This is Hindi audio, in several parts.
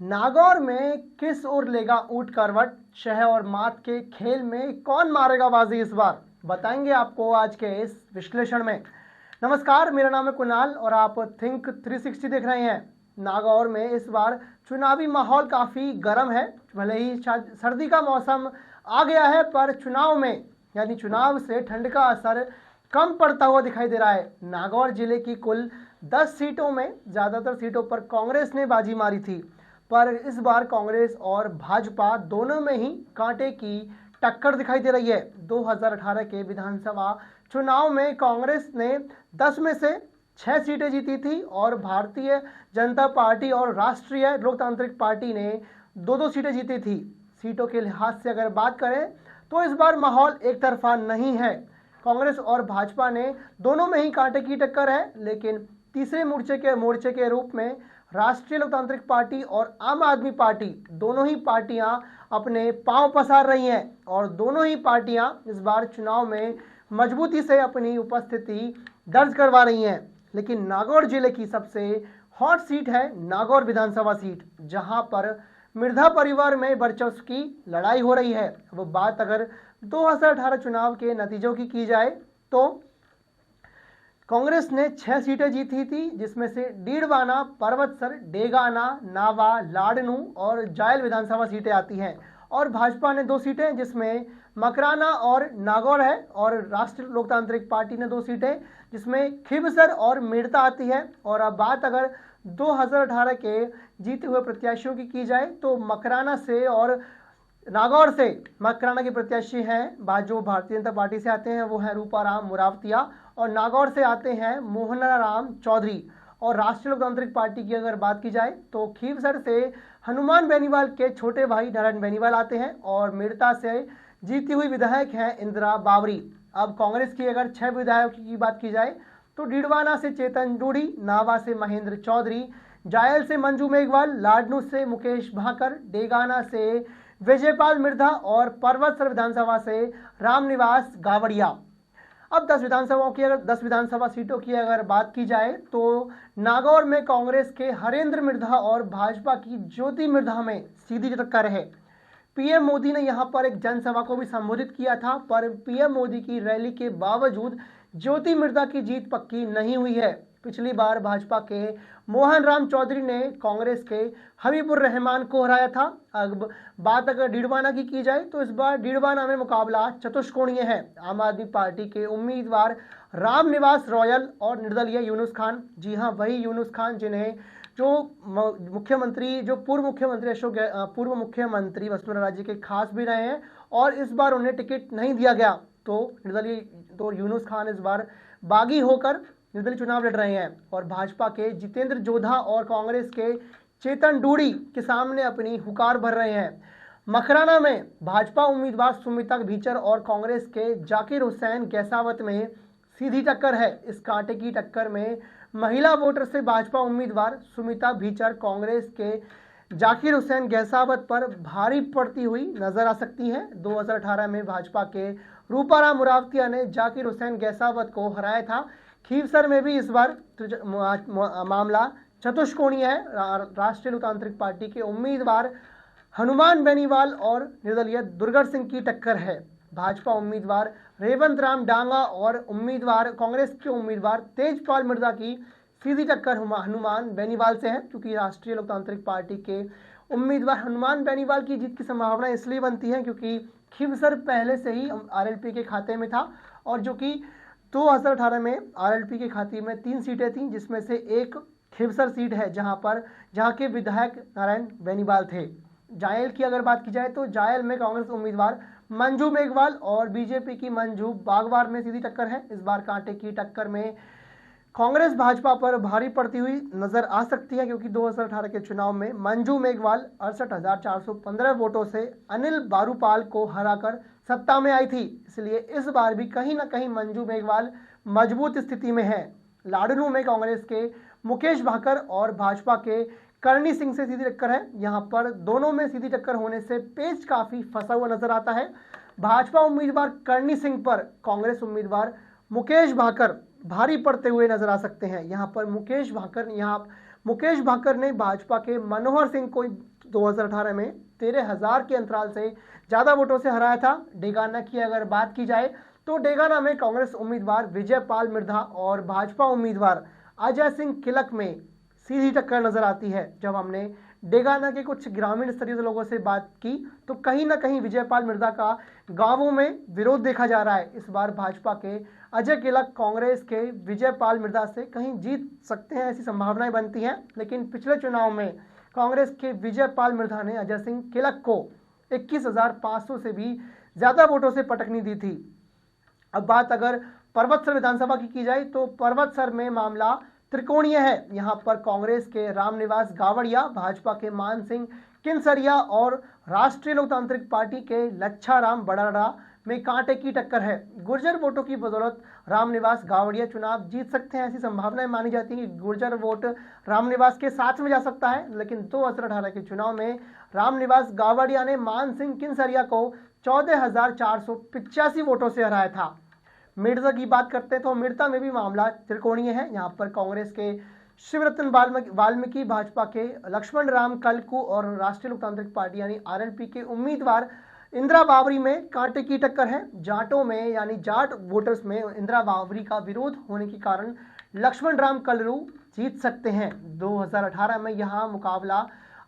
नागौर में किस ओर लेगा ऊंट करवट, शह और मात के खेल में कौन मारेगा बाजी इस बार, बताएंगे आपको आज के इस विश्लेषण में। नमस्कार, मेरा नाम है कुणाल और आप थिंक 360 देख रहे हैं। नागौर में इस बार चुनावी माहौल काफ़ी गर्म है। भले ही सर्दी का मौसम आ गया है, पर चुनाव में यानी चुनाव से ठंड का असर कम पड़ता हुआ दिखाई दे रहा है। नागौर जिले की कुल 10 सीटों में ज़्यादातर सीटों पर कांग्रेस ने बाजी मारी थी, पर इस बार कांग्रेस और भाजपा दोनों में ही कांटे की टक्कर दिखाई दे रही है। 2018 के विधानसभा चुनाव में कांग्रेस ने 10 में से 6 सीटें जीती थी और भारतीय जनता पार्टी और राष्ट्रीय लोकतांत्रिक पार्टी ने 2-2 सीटें जीती थी। सीटों के लिहाज से अगर बात करें तो इस बार माहौल एक तरफा नहीं है। कांग्रेस और भाजपा ने दोनों में ही कांटे की टक्कर है, लेकिन तीसरे मोर्चे के रूप में राष्ट्रीय लोकतांत्रिक पार्टी और आम आदमी पार्टी दोनों ही पार्टियां अपने पांव पसार रही हैं और दोनों ही पार्टियां इस बार चुनाव में मजबूती से अपनी उपस्थिति दर्ज करवा रही हैं। लेकिन नागौर जिले की सबसे हॉट सीट है नागौर विधानसभा सीट, जहां पर मिर्धा परिवार में वर्चस्व की लड़ाई हो रही है। वो बात अगर 2018 चुनाव के नतीजों की जाए तो कांग्रेस ने 6 सीटें जीती थी, जिसमें से डीडवाना, पर्वतसर, डेगाना, नावा, लाडनू और जायल विधानसभा सीटें आती हैं और भाजपा ने 2 सीटें जिसमें मकराना और नागौर है और राष्ट्रीय लोकतांत्रिक पार्टी ने 2 सीटें जिसमें खिबसर और मेड़ता आती है। और अब बात अगर 2018 के जीते हुए प्रत्याशियों की जाए तो मकराना से और नागौर से मकराना के प्रत्याशी हैं जो भारतीय जनता पार्टी से आते हैं, वो है रूपाराम मुरावतिया, और नागौर से आते हैं मोहनराम चौधरी। और राष्ट्रीय लोकतांत्रिक पार्टी की अगर बात की जाए तो खीवसर से हनुमान बेनीवाल के छोटे भाई नारायण बेनीवाल आते हैं और मेड़ता से जीती हुई विधायक हैं इंदिरा बावरी। अब कांग्रेस की अगर 6 विधायकों की बात की जाए तो डीडवाना से चेतन डूडी, नावा से महेंद्र चौधरी, जायल से मंजू मेघवाल, लाडनू से मुकेश भाकर, डेगाना से विजयपाल मिर्धा और पर्वतसर विधानसभा से रामनिवास गावड़िया। अब 10 विधानसभा सीटों की अगर बात की जाए तो नागौर में कांग्रेस के हरेंद्र मिर्धा और भाजपा की ज्योति मिर्धा में सीधी टक्कर है। पीएम मोदी ने यहां पर एक जनसभा को भी संबोधित किया था, पर पीएम मोदी की रैली के बावजूद ज्योति मिर्धा की जीत पक्की नहीं हुई है। पिछली बार भाजपा के मोहन राम चौधरी ने कांग्रेस के हबीबुर रहमान को हराया था। अब बात अगर डीडवाना की जाए तो इस बार डीडवाना में मुकाबला चतुष्कोणीय है। आम आदमी पार्टी के उम्मीदवार रामनिवास रॉयल और निर्दलीय यूनुस खान, जी हां, वही यूनुस खान जिन्हें जो पूर्व मुख्यमंत्री वसुंधरा राजे के खास भी रहे हैं और इस बार उन्हें टिकट नहीं दिया गया, तो यूनुस खान इस बार बागी होकर निर्दलीय चुनाव लड़ रहे हैं और भाजपा के जितेंद्र जोधा और कांग्रेस के चेतन डूडी के सामने अपनी हुकार भर रहे हैं। मकराना में भाजपा उम्मीदवार सुमिता भीचर और कांग्रेस के जाकिर हुसैन गैसावत में सीधी टक्कर है। इस कांटे की टक्कर में महिला वोटर से भाजपा उम्मीदवार सुमिता भीचर कांग्रेस के जाकिर हुसैन गैसावत पर भारी पड़ती हुई नजर आ सकती है। 2018 में भाजपा के रूपाराम मुरावतिया ने जाकिर हुसैन गैसावत को हराया था। खीवसर में भी इस बार मामला चतुष्कोणीय है। राष्ट्रीय लोकतांत्रिक पार्टी के उम्मीदवार हनुमान बेनीवाल और निर्दलीय दुर्गढ़ सिंह की टक्कर है। भाजपा उम्मीदवार रेवंत राम डांगा और कांग्रेस के उम्मीदवार तेजपाल मिर्जा की सीधी टक्कर हनुमान बेनीवाल से है, क्योंकि राष्ट्रीय लोकतांत्रिक पार्टी के उम्मीदवार हनुमान बेनीवाल की जीत की संभावना इसलिए बनती है क्योंकि खिवसर पहले से ही आरएलपी के खाते में था और जो कि 2018 में आरएलपी के खाते में 3 सीटें थीं, जिसमें से एक खिवसर सीट है जहां के विधायक नारायण बेनीवाल थे। जायल की अगर बात की जाए तो जायल में कांग्रेस उम्मीदवार मंजू मेघवाल और बीजेपी की मंजू बागवार में सीधी टक्कर है। इस बार कांटे की टक्कर में कांग्रेस भाजपा पर भारी पड़ती हुई नजर आ सकती है, क्योंकि 2018 के चुनाव में मंजू मेघवाल 68,415 वोटों से अनिल बारूपाल को हराकर सत्ता में आई थी। इसलिए इस बार भी कहीं ना कहीं मंजू मेघवाल मजबूत स्थिति में है। लाडनू में कांग्रेस के मुकेश भाकर और भाजपा के करणी सिंह से सीधी टक्कर है। यहां पर दोनों में सीधी टक्कर होने से पेच काफी फंसा हुआ नजर आता है। भाजपा उम्मीदवार करणी सिंह पर कांग्रेस उम्मीदवार मुकेश भाकर भारी पड़ते हुए नजर आ सकते हैं। यहां पर मुकेश भाकर मुकेश भाकर ने भाजपा के मनोहर सिंह को 2018 में 13,000 के अंतराल से ज़्यादा वोटों से हराया था। डेगाना की अगर बात की जाए तो डेगाना में कांग्रेस उम्मीदवार विजय पाल मिर्धा और भाजपा उम्मीदवार अजय सिंह किलक में सीधी टक्कर नजर आती है। जब हमने डेगाना के कुछ ग्रामीण स्तरीय लोगों से बात की तो कहीं ना कहीं विजय पाल मिर्धा का गांवों में विरोध देखा जा रहा है। इस बार भाजपा के अजय किलक कांग्रेस के विजय पाल मिर्धा से कहीं जीत सकते हैं, ऐसी संभावनाएं बनती हैं। लेकिन पिछले चुनाव में कांग्रेस के विजय पाल मिर्धा ने अजय सिंह किलक को 21,500 से भी ज्यादा वोटों से पटकनी दी थी। अब बात अगर पर्वतसर विधानसभा की जाए तो पर्वतसर में मामला त्रिकोणीय है। यहां पर कांग्रेस के रामनिवास गावड़िया, भाजपा के मान सिंह किनसरिया और राष्ट्रीय लोकतांत्रिक पार्टी के लच्छाराम बड़ाड़ा में कांटे की टक्कर है। गुर्जर वोटों की बदौलत रामनिवास गावड़िया चुनाव जीत सकते हैं, ऐसी संभावनाएं मानी जाती है कि गुर्जर वोट रामनिवास के साथ में जा सकता है। लेकिन 2018 के चुनाव में रामनिवास गावड़िया ने मान सिंह किनसरिया को 14,485 वोटों से हराया था। मिर्जा की बात करते हैं तो मिर्जा में भी मामला त्रिकोणीय है। यहाँ पर कांग्रेस के शिवरतन वाल्मीकि, भाजपा के लक्ष्मण राम कलकू और राष्ट्रीय लोकतांत्रिक पार्टी यानी आरएलपी के उम्मीदवार इंदिरा बावरी में कांटे की टक्कर है। जाटों में यानी जाट वोटर्स में इंदिरा बावरी का विरोध होने के कारण लक्ष्मण राम कलरू जीत सकते हैं। 2018 में यहाँ मुकाबला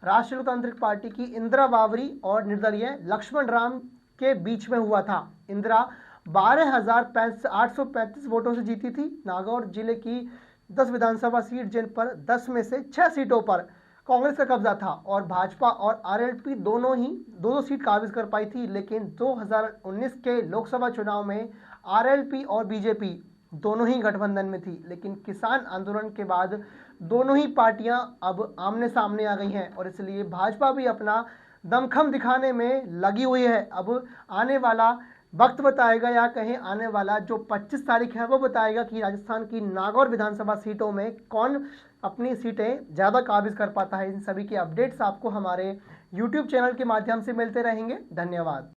राष्ट्रीय लोकतांत्रिक पार्टी की इंदिरा बावरी और निर्दलीय लक्ष्मण राम के बीच में हुआ था। इंदिरा 12,835 वोटों से जीती थी। नागौर जिले की 10 विधानसभा सीट जिन पर 10 में से 6 सीटों पर कांग्रेस का कब्जा था और भाजपा और आरएलपी दोनों सीट काबिज कर पाई थी। लेकिन 2019 के लोकसभा चुनाव में आरएलपी और बीजेपी दोनों ही गठबंधन में थी। लेकिन किसान आंदोलन के बाद दोनों ही पार्टियां अब आमने सामने आ गई हैं और इसलिए भाजपा भी अपना दमखम दिखाने में लगी हुई है। अब आने वाला वक्त बताएगा या कहीं आने वाला जो 25 तारीख है वो बताएगा कि राजस्थान की नागौर विधानसभा सीटों में कौन अपनी सीटें ज़्यादा काबिज कर पाता है। इन सभी के अपडेट्स आपको हमारे YouTube चैनल के माध्यम से मिलते रहेंगे। धन्यवाद।